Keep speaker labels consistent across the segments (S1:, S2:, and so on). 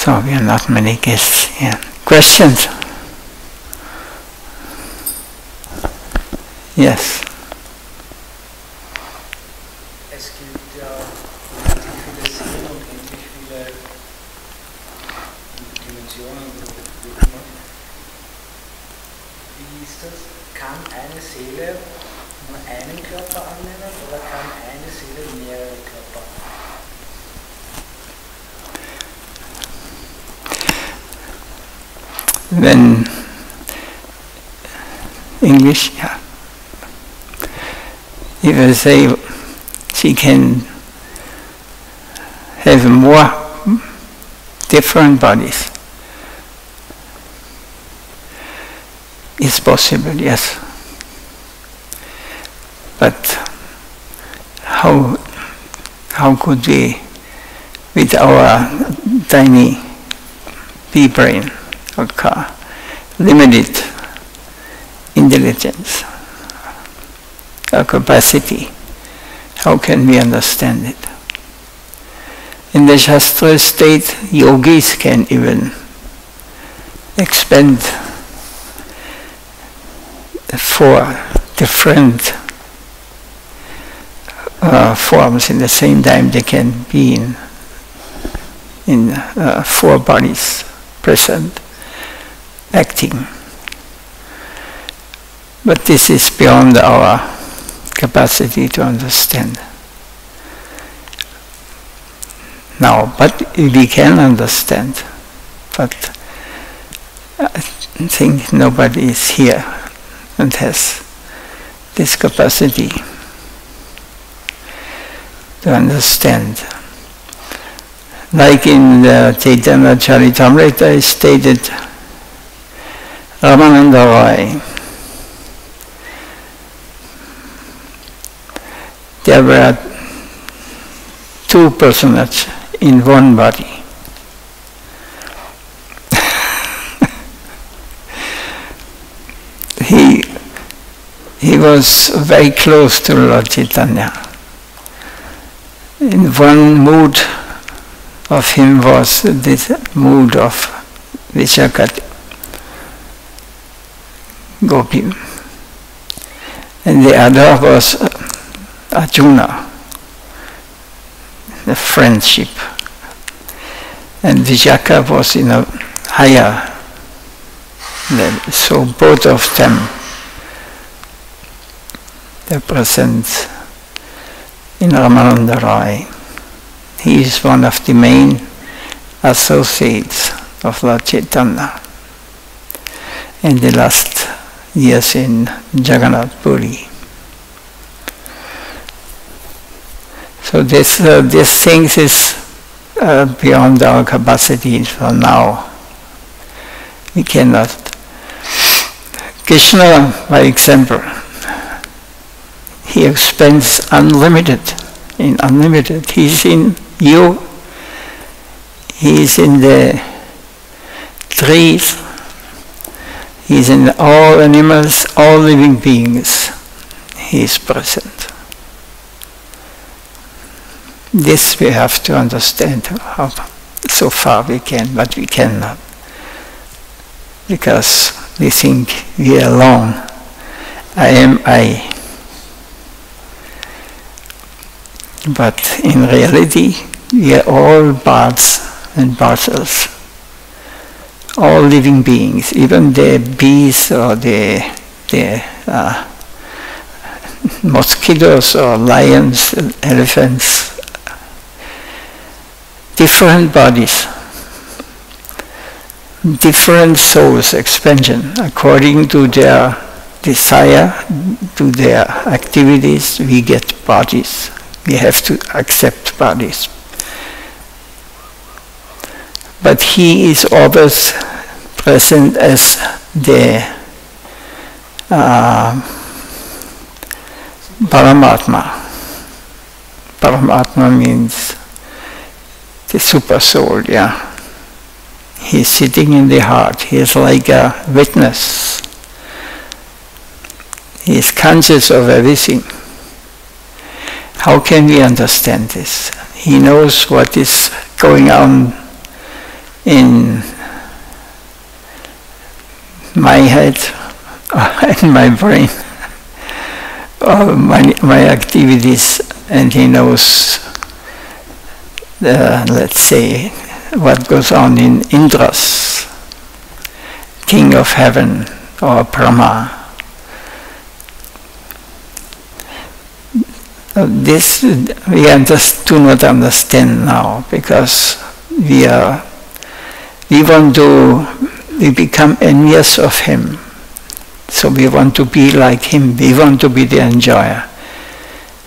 S1: So we are not many guests here. Questions? Yes.
S2: Es gibt ja unendlich viele Seelen und unendlich viele Dimensionen, wie auch immer. Wie ist das? Kann eine Seele nur einen Körper annehmen oder kann eine Seele mehrere Körper?
S1: When English, yeah. If I say she can have more different bodies, it's possible, yes. But how could we, with our tiny pea brain or car, limited intelligence, our capacity, how can we understand it? In the Shastra state, yogis can even expand 4 different forms in the same time. They can be in 4 bodies present, acting. But this is beyond our capacity to understand. Now, but we can understand, but I think nobody is here and has this capacity to understand. Like in the Chaitanya Charitamrita is stated, Ramananda Roy, there were 2 personages in one body. He was very close to Lord Chaitanya. In one mood of him was this mood of Vishakhati, Gopi. And the other was Arjuna, the friendship. And Vishaka was in a higher level. So both of them, they're present in Ramananda Roy. He is one of the main associates of Lord Chaitanya in the last years in Jagannath Puri. So this things is beyond our capacity for now. We cannot. Krishna, by example, he expends unlimited. He's in you, he's in the trees, he's in all animals, all living beings. He is present. This we have to understand how so far we can, but we cannot. Because we think we are alone. I am I. But in reality, we are all parts and parcels. All living beings, even the bees or the mosquitoes or lions, elephants, different bodies, different souls expansion according to their desire, to their activities. We get bodies. We have to accept bodies. But he is always present as the Paramatma. Paramatma means the super soul, yeah. He is sitting in the heart. He is like a witness. He is conscious of everything. How can we understand this? He knows what is going on in my head and my brain, or my activities, and he knows, let's say, what goes on in Indra's, king of heaven, or Brahma. This we just do not understand now, because we become envious of him. So we want to be like him, we want to be the enjoyer.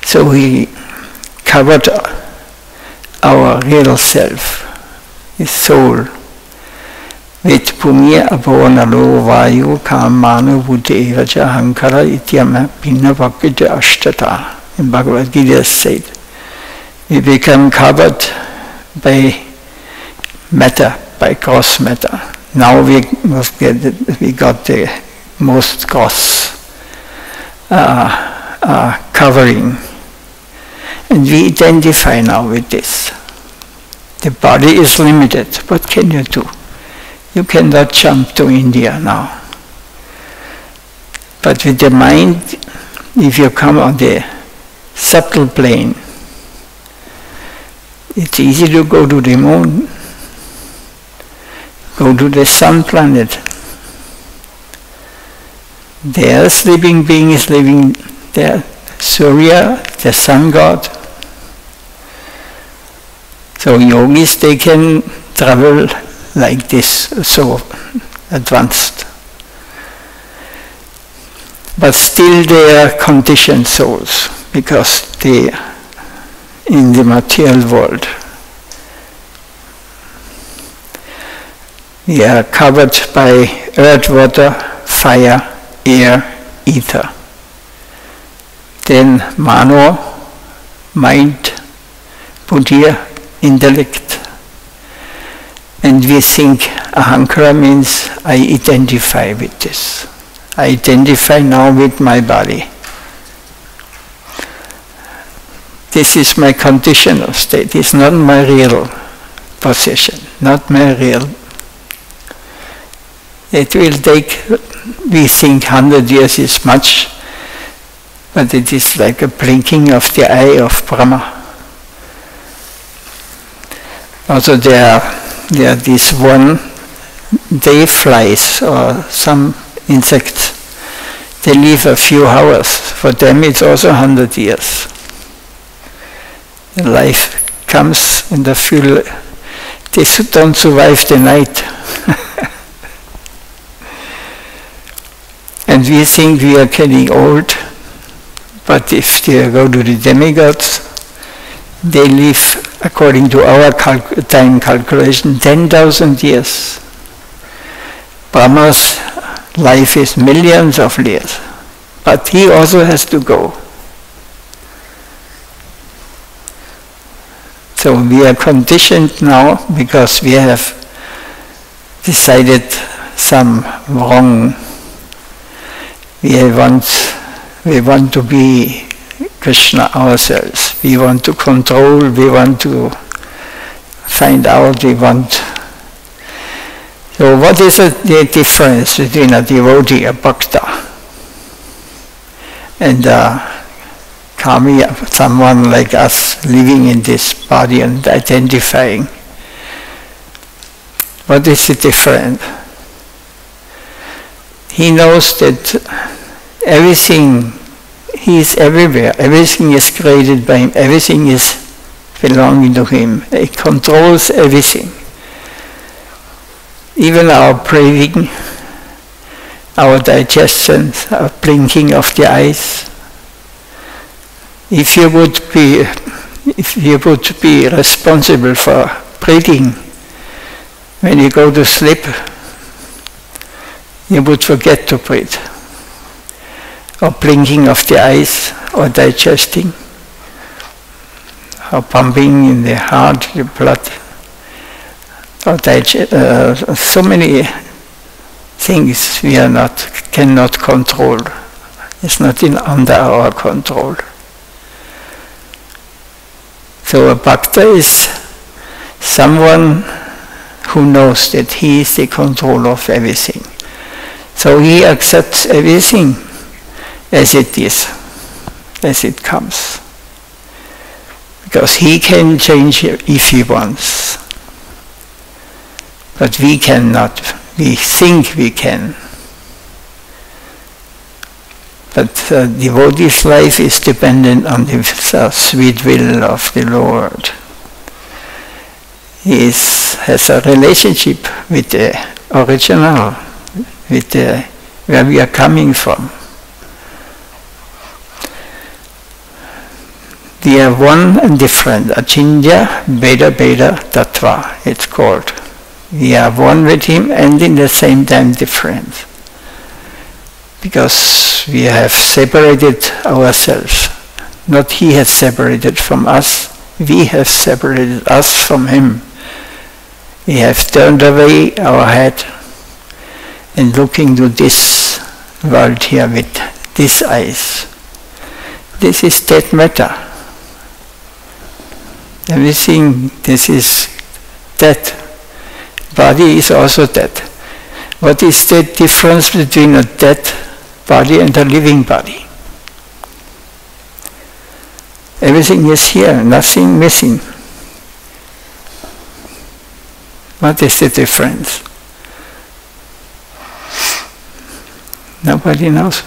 S1: So we covered our real self, his soul, with punya abonalo vayu kamanu buddhevaja hankara ityama pinnavakita ashtata. In Bhagavad Gita said, we become covered by matter, by gross matter. Now we got the most gross covering, and we identify now with this. The body is limited. What can you do? You cannot jump to India now. But with the mind, if you come on the subtle plane, it's easy to go to the moon, go to the sun planet. There's living beings living there. Surya, the sun god. So yogis, they can travel like this, so advanced. But still they are conditioned souls, because they are in the material world. We are covered by earth, water, fire, air, ether. Then mano, mind, buddhi, intellect. And we think ahankara means I identify with this. I identify now with my body. This is my conditional state. It's not my real possession, not my real. It will take, we think 100 years is much, but it is like a blinking of the eye of Brahma. Also there are these one day flies or some insects. They live a few hours. For them it's also 100 years. The life comes in the full. They don't survive the night. And we think we are getting old, but if they go to the demigods, they live, according to our time calculation, 10,000 years. Brahma's life is millions of years, but he also has to go. So we are conditioned now because we have decided some wrong. We want to be Krishna ourselves. We want to control, we want to find out, we want. So what is the difference between a devotee, a bhakta, and kami, someone like us living in this body and identifying? What is the difference? He knows that everything, he is everywhere, everything is created by him, everything is belonging to him. He controls everything. Even our breathing, our digestion, our blinking of the eyes. If you would be responsible for breathing, when you go to sleep, you would forget to breathe. Or blinking of the eyes, or digesting, or pumping in the heart, the blood, or so many things we cannot control. It's not under our control. So a bhakta is someone who knows that he is the controller of everything. So he accepts everything as it is, as it comes. Because he can change it if he wants. But we cannot. We think we can. But devotee's life is dependent on the sweet will of the Lord. He has a relationship with the original, with where we are coming from. We are one and different. Achintya Bheda Bheda Tattva, it's called. We are one with him and in the same time different. Because we have separated ourselves. Not he has separated from us, we have separated us from him. We have turned away our head and looking to this world here with these eyes. This is dead matter. Everything, this is dead. Body is also dead. What is the difference between a dead body and a living body? Everything is here, nothing missing. What is the difference? Nobody knows.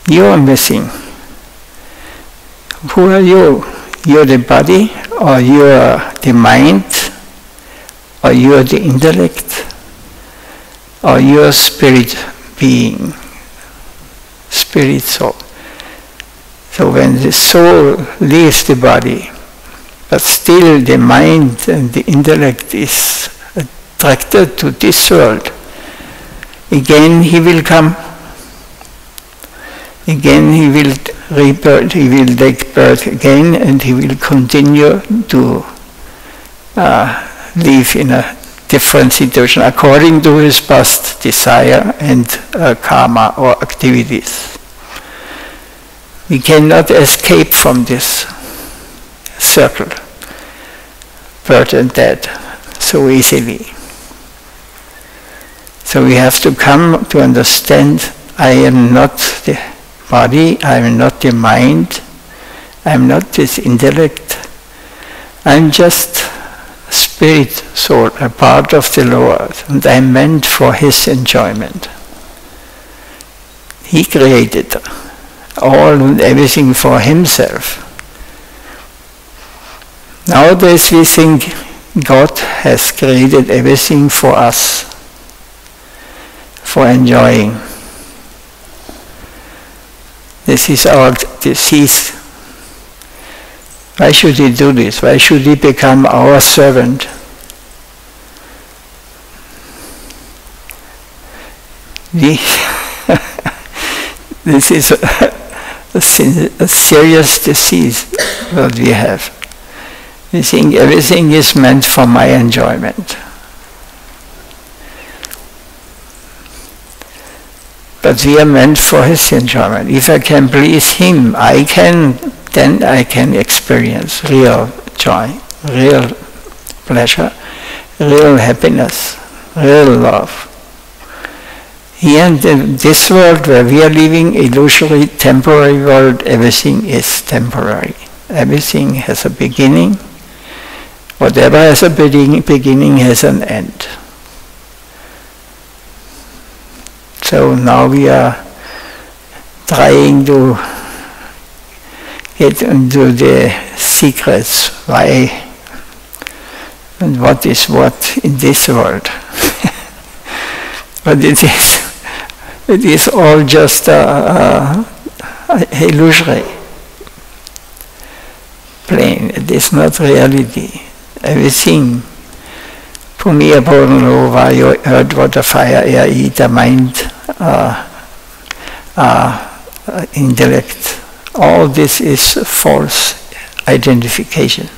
S1: You are missing. Who are you? You're the body, or you are the mind, or you are the intellect, or you are spirit being, spirit soul. So when the soul leaves the body, but still the mind and the intellect is attracted to this world, again he will come, again he will rebirth, he will take birth again, and he will continue to live in a different situation according to his past desire and karma or activities. We cannot escape from this circle, birth and death, so easily. So we have to come to understand, I am not the body, I am not the mind, I am not this intellect, I am just spirit, soul, a part of the Lord, and I am meant for his enjoyment. He created all and everything for himself. Nowadays we think God has created everything for us, for enjoying. This is our disease. Why should he do this? Why should he become our servant? This is a serious disease that we have. We think everything is meant for my enjoyment. But we are meant for his enjoyment. If I can please him, then I can experience real joy, real pleasure, real happiness, real love. Here in this world where we are living, illusory, temporary world, everything is temporary. Everything has a beginning. Whatever has a beginning has an end. So now we are trying to get into the secrets, why and what is what in this world. But it is all just illusory, plain. It is not reality. Everything, Punya Bodhano, Vayu, Earth, Water, Fire, Air, Ether, Mind, intellect, all this is false identification.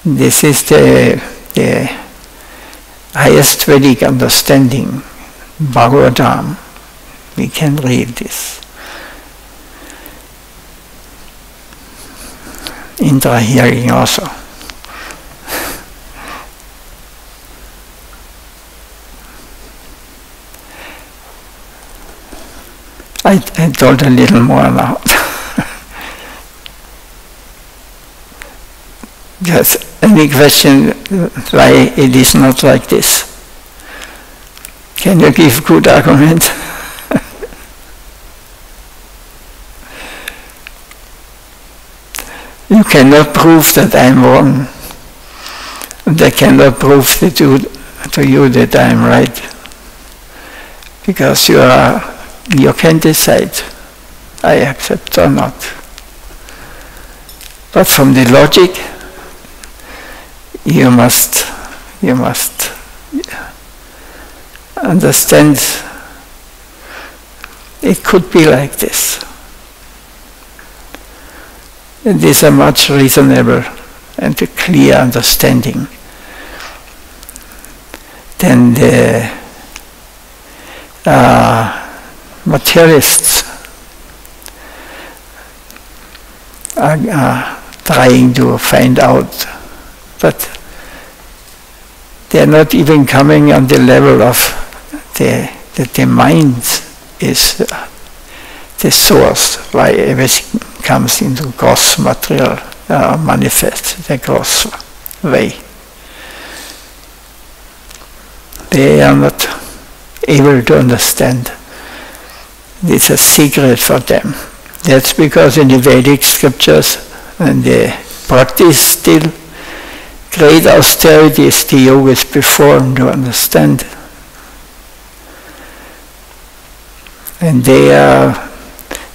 S1: This is the highest Vedic understanding, Bhagavatam. We can read this. Indra hearing also. I told a little more now. Yes, any question why it is not like this? Can you give good argument? You cannot prove that I'm wrong. And I cannot prove to you that I'm right. Because you can decide, I accept or not. But from the logic, you must understand it could be like this. It is a much reasonable and a clear understanding than the materialists are trying to find out, but they are not even coming on the level of that the mind is the source why everything comes into gross material manifest, the gross way. They are not able to understand. It's a secret for them. That's because in the Vedic scriptures and the practice still great austerities the yogis perform to understand. And they are,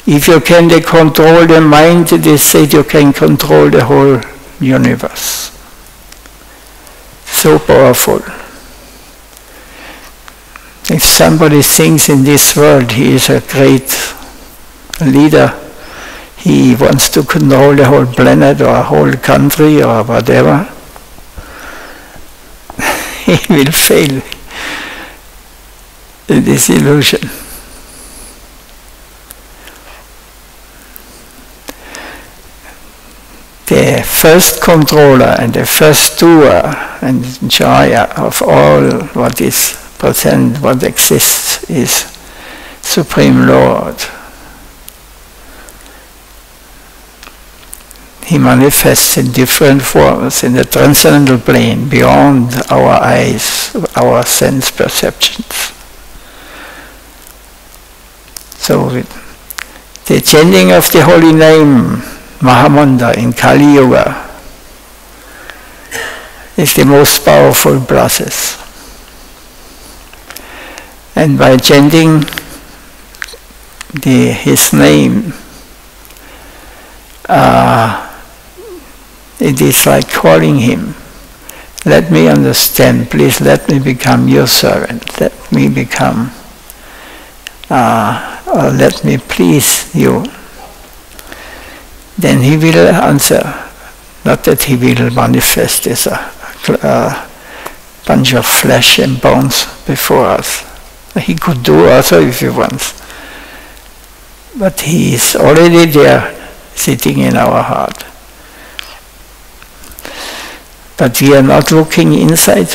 S1: if you can control the mind, they say you can control the whole universe. So powerful. If somebody thinks in this world he is a great leader, he wants to control the whole planet or a whole country or whatever, he will fail in this illusion. The first controller and the first doer and enjoyer of all what is present, what exists, is Supreme Lord. He manifests in different forms in the transcendental plane, beyond our eyes, our sense perceptions. So the chanting of the holy name, Mahamantra, in Kali Yuga, is the most powerful process. And by chanting his name, it is like calling him. Let me understand, please let me become your servant. Let me become, or let me please you. Then he will answer. Not that he will manifest as a bunch of flesh and bones before us. He could do also if he wants. But he is already there, sitting in our heart. But we are not looking inside,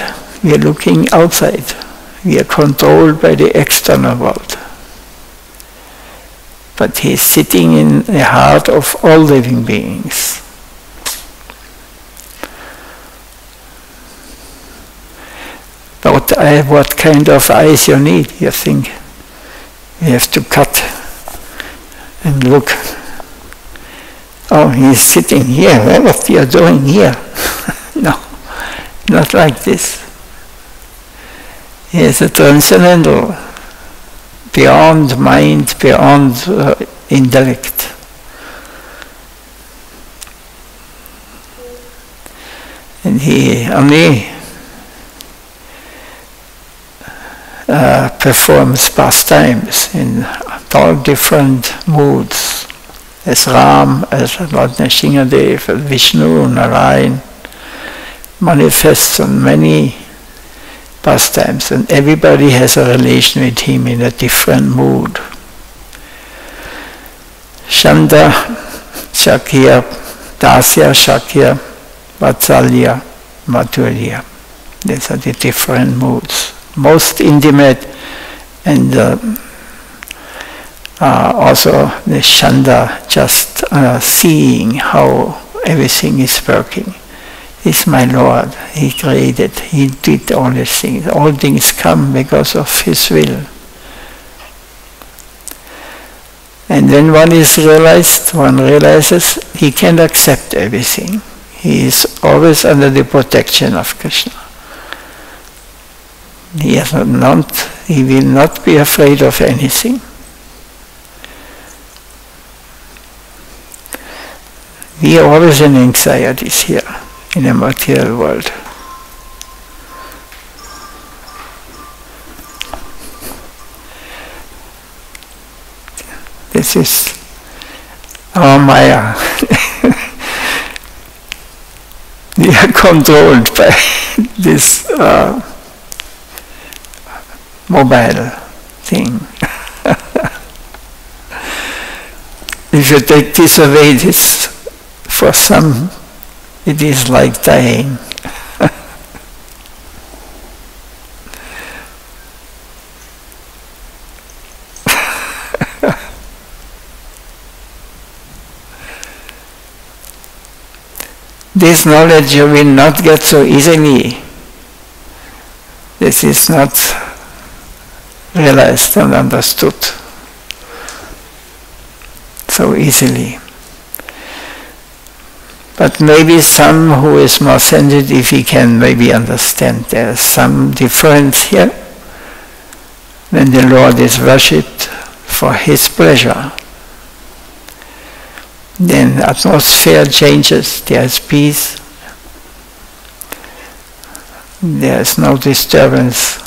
S1: we are looking outside. We are controlled by the external world. But he is sitting in the heart of all living beings. But what kind of eyes you need, you think? You have to cut and look. Oh, he's sitting here. What are you doing here? No, not like this. He is a transcendental, beyond mind, beyond intellect. And he only performs pastimes in all different moods, as Ram, as Lord Nrsimhadev, as Vishnu, Narayan, manifests on many pastimes, and everybody has a relation with him in a different mood. Shanda, Shakya, Dasya, Shakya, Vatsalya, Madhurya. These are the different moods. Most intimate and also the Shanda, just seeing how everything is working. He's my Lord. He created, He did all these things. All things come because of His will. And when one is realized, one realizes he can accept everything. He is always under the protection of Krishna. He will not be afraid of anything. We are always in anxieties here, in the material world. This is our Maya. We are controlled by this mobile thing. If you take this away, for some, it is like dying. This knowledge you will not get so easily. This is not realized and understood so easily. But maybe some who is more sensitive, he can maybe understand there is some difference here. When the Lord is worshipped for His pleasure, then the atmosphere changes, there is peace, there is no disturbance.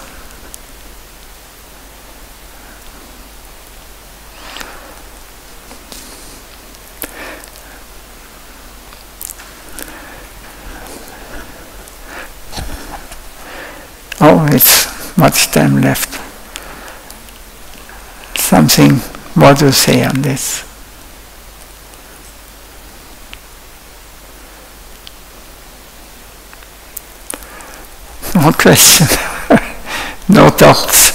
S1: Oh, it's much time left. Something more to say on this. No question, no thoughts.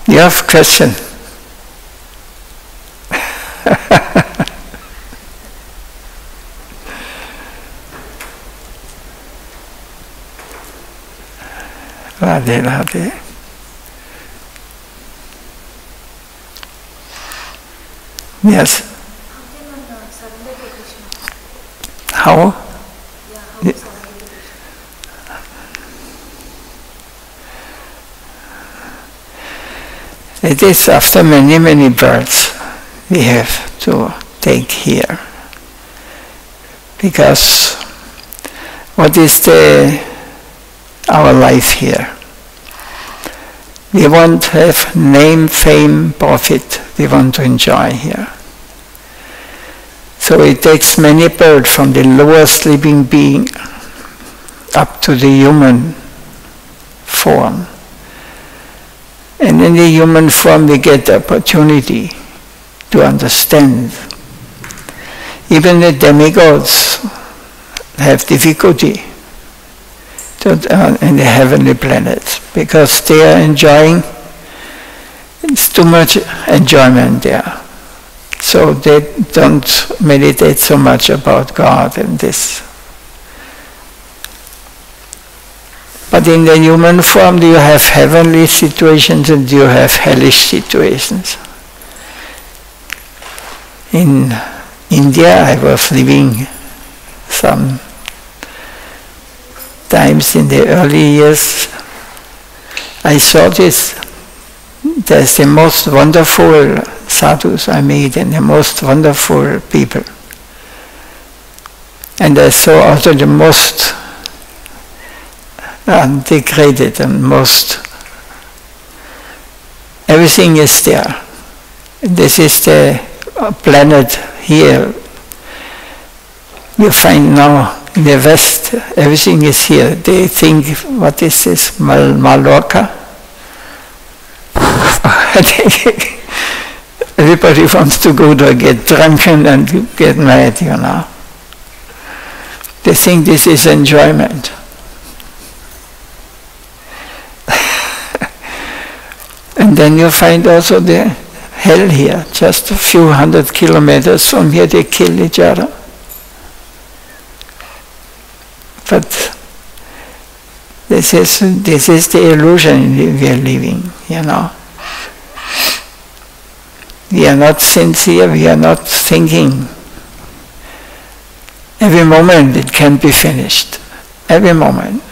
S1: You have a question? Radhe, Radhe. Yes. How? It is after many, many births we have to take here. Because what is our life here? We want to have name, fame, profit. We want to enjoy here. So it takes many births from the lowest living being up to the human form. And in the human form we get the opportunity to understand. Even the demigods have difficulty in the heavenly planets because they are enjoying, it's too much enjoyment there. So they don't meditate so much about God and this. But in the human form you have heavenly situations and you have hellish situations. In India I was living some times in the early years. I saw this. There's the most wonderful sadhus I meet and the most wonderful people. And I saw also the most degraded and most, everything is there. This is the planet here. You find now In the West, everything is here. They think, what is this, Mallorca? I think everybody wants to go there, get drunken and get mad, you know. They think this is enjoyment. And then you find also the hell here, just a few 100 kilometers from here they kill each other. But this is the illusion we are living, you know. We are not sincere, we are not thinking. Every moment it can be finished. Every moment.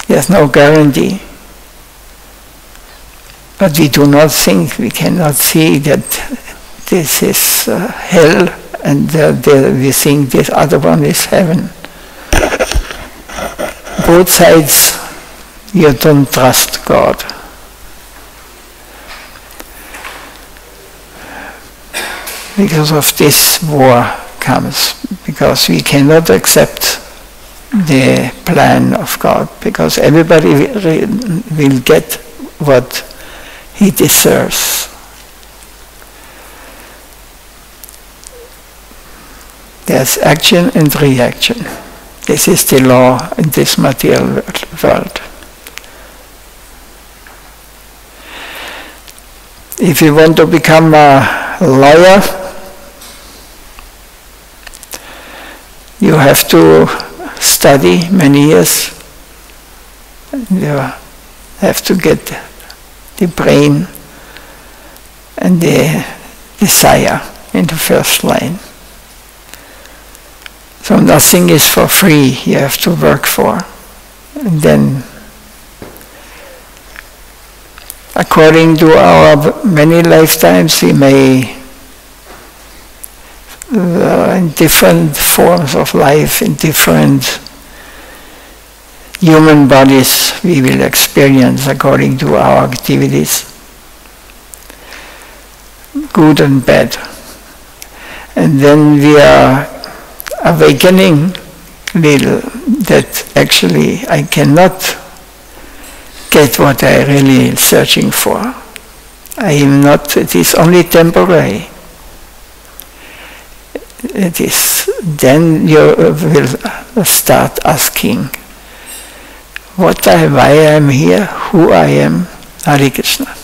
S1: There's no guarantee. But we do not think, we cannot see that this is hell and we think this other one is heaven. Both sides, you don't trust God. Because of this war comes, because we cannot accept the plan of God, because everybody will get what he deserves. There's action and reaction. This is the law in this material world. If you want to become a lawyer, you have to study many years. You have to get the brain and the desire in the first line. So nothing is for free, you have to work for. And then, according to our many lifetimes, we may, in different forms of life, in different human bodies, we will experience according to our activities, good and bad. And then we are awakening little that actually I cannot get what I really searching for. I am not, it is only temporary. It is, then you will start asking, why I am here, who I am, Hare Krishna.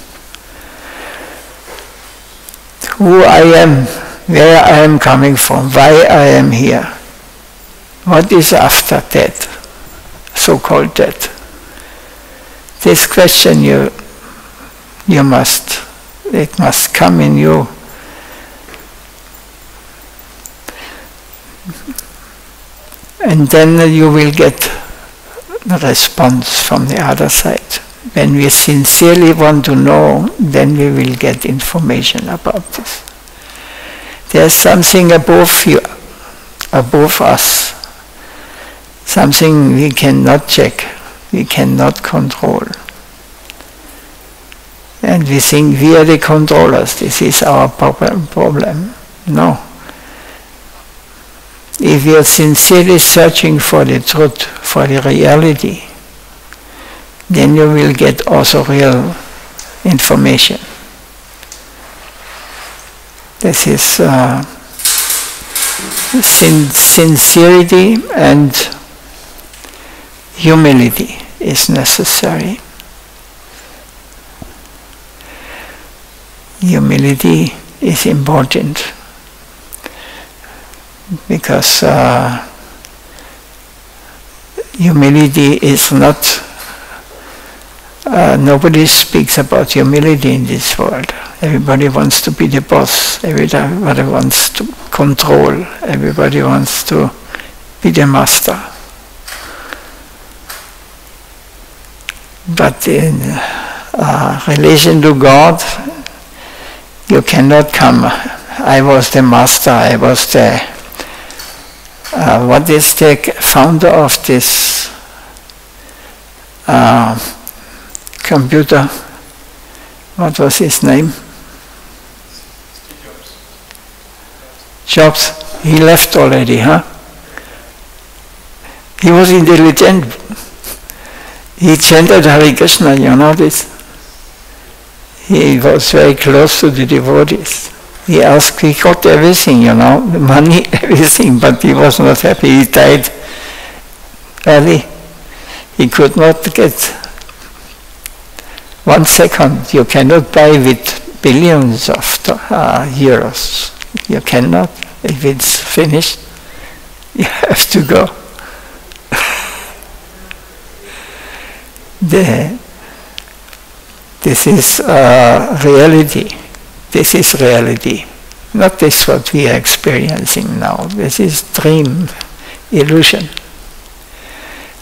S1: Who I am, where I am coming from, why I am here. What is after death, so-called death? This question it must come in you. And then you will get the response from the other side. When we sincerely want to know, then we will get information about this. There's something above you, above us, something we cannot check, we cannot control. And we think we are the controllers, this is our problem. No. If we are sincerely searching for the truth, for the reality, then you will get also real information. This is sincerity and humility is necessary. Humility is important because humility is not, nobody speaks about humility in this world. Everybody wants to be the boss, everybody wants to control, everybody wants to be the master. But in relation to God, you cannot come, I was the master, I was the, what is the founder of this computer? What was his name? Jobs. He left already, huh? He was intelligent. He chanted Hare Krishna, you know this. He was very close to the devotees. He asked, he got everything, you know, the money, everything, but he was not happy. He died early. He could not get 1 second. You cannot buy with billions of euros. You cannot. If it's finished, you have to go. This is reality. This is reality. Not this what we are experiencing now. This is dream, illusion.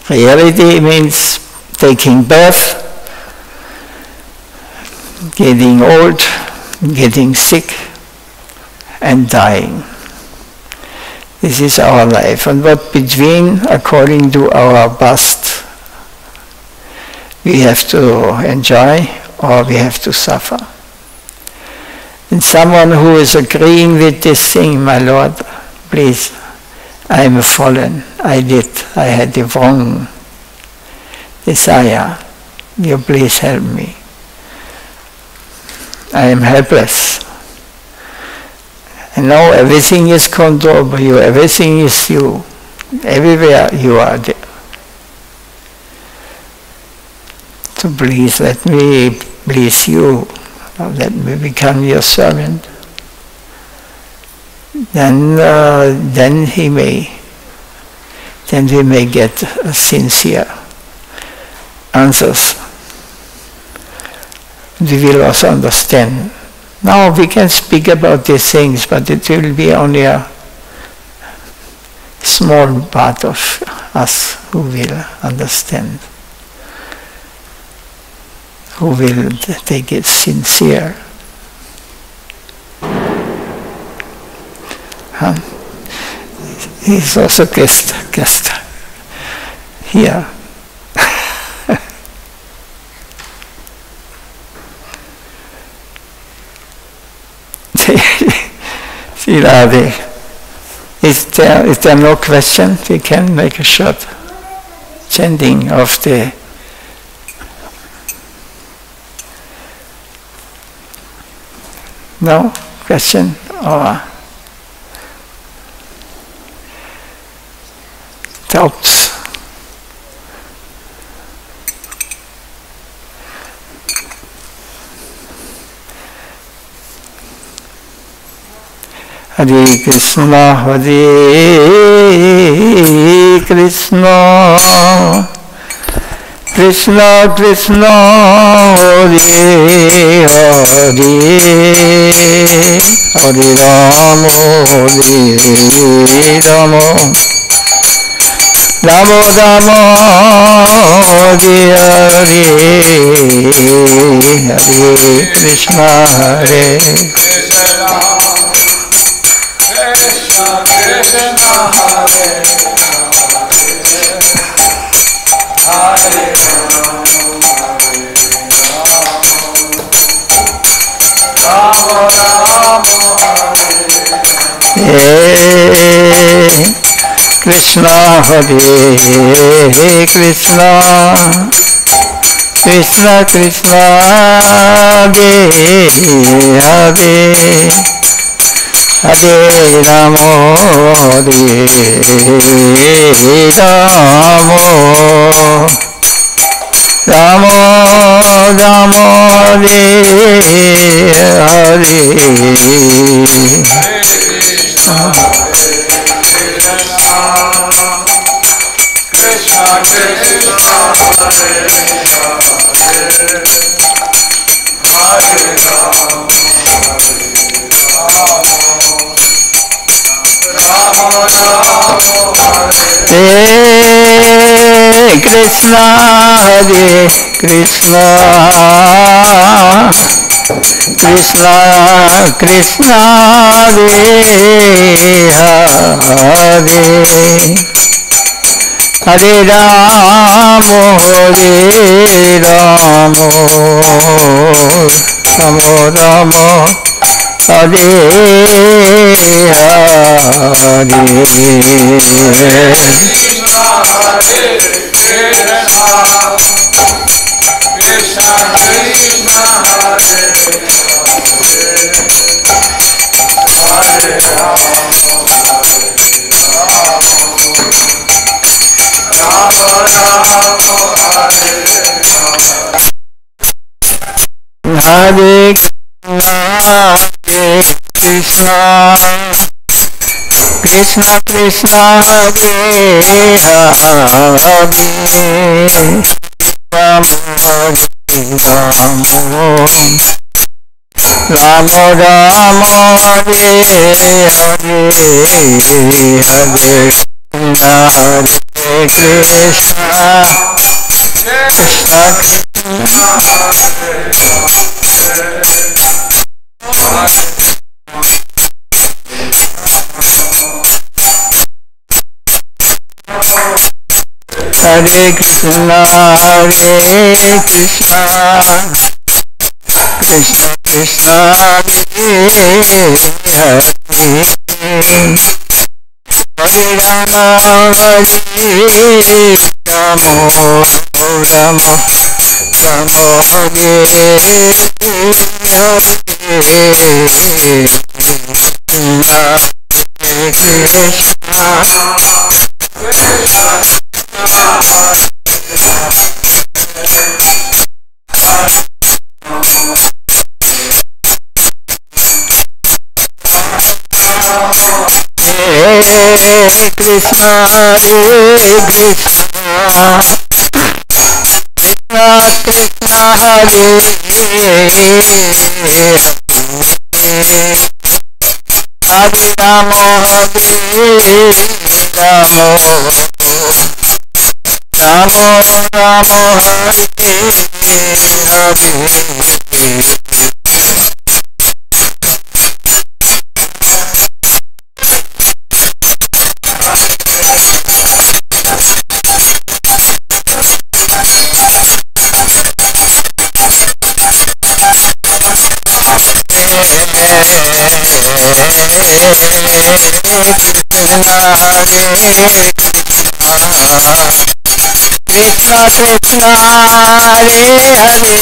S1: Reality means taking birth, getting old, getting sick, and dying. This is our life. And what between, according to our past, we have to enjoy or we have to suffer. And someone who is agreeing with this thing, my Lord, please, I am fallen. I had the wrong desire. You please help me. I am helpless. And now everything is controlled by you. Everything is you. Everywhere you are there. So please let me please you. Let me become your servant. Then we may get sincere answers. We will also understand. Now we can speak about these things, but it will be only a small part of us who will understand, who will take it sincere. He's also guest here. See, Radha, is there no question? We can make a short chanting of the no question or doubts? Hare Krishna, Hare Krishna, Krishna Krishna, Hare Hare, Hare Rama, Hare Rama, Rama Rama, Hare Hare, Hare Krishna, Hare Krishna, Krishna Hare Hare Rama Rama Hare Krishna Hare Krishna Krishna Krishna Hare Hare Hare Rama, Hare Rama, Rama Rama, Hare Hare. Krishna Krishna, Hare Krishna Krishna Krishna Krishna Hare Hare Hare Rama Hare Rama Rama Rama Hare Hare Hare Krishna, Krishna Krishna Hare Hare, Ram Ram Ram Hare Hare, Hare Krishna Hare Krishna, Krishna Hare Krishna, Hare Krishna, Krishna Krishna Hare Hare, Hare Rama, Hare Rama, Rama Rama Hare Hare, Krishna Krishna Hare Krishna, Krishna Krishna Hare Hare Rama, Hare Rama, Rama Rama Hare Hare. Krishna Krishna Hare Hare,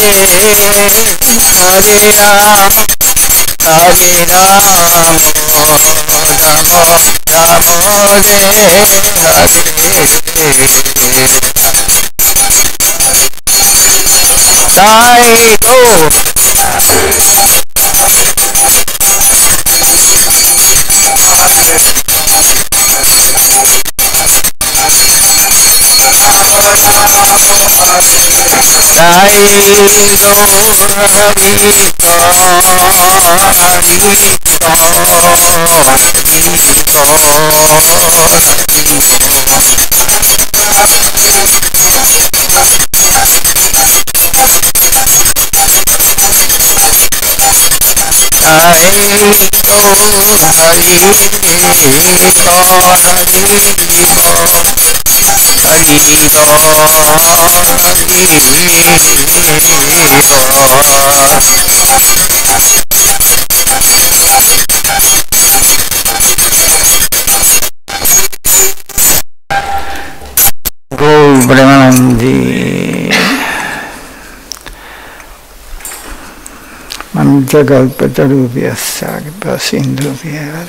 S1: Hare Ram, Hare Ram, Rama Rama Hare Hare. Sai go. Jai Go Hari Go Hari Go Brahmanandi Manjagalpatarubhyasya Sindhubhya